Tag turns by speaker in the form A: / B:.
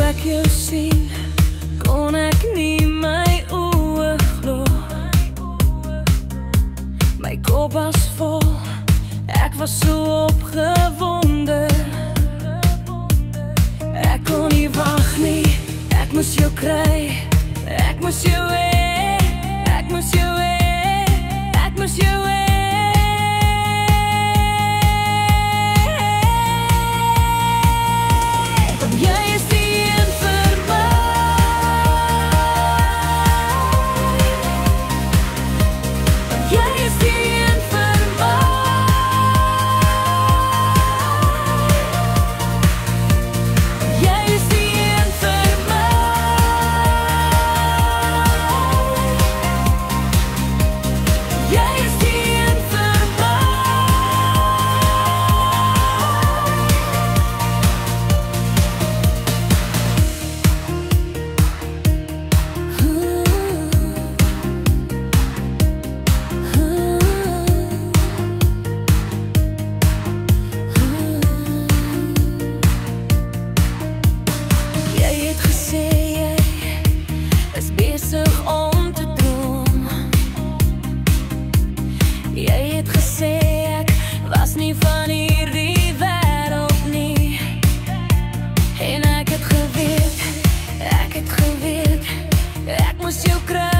A: ek jou sien, kon ek nie my oë glo. My kop was vol, ek was so opgewonde. Ek kon nie wag nie, ek moes jou kry. Ek moes jou hê, ek moes jou hê, ek moes jou hê. Jy het gesê ek was nie van hierdie wêreld nie. En ek het geweet, ek moes jou kry.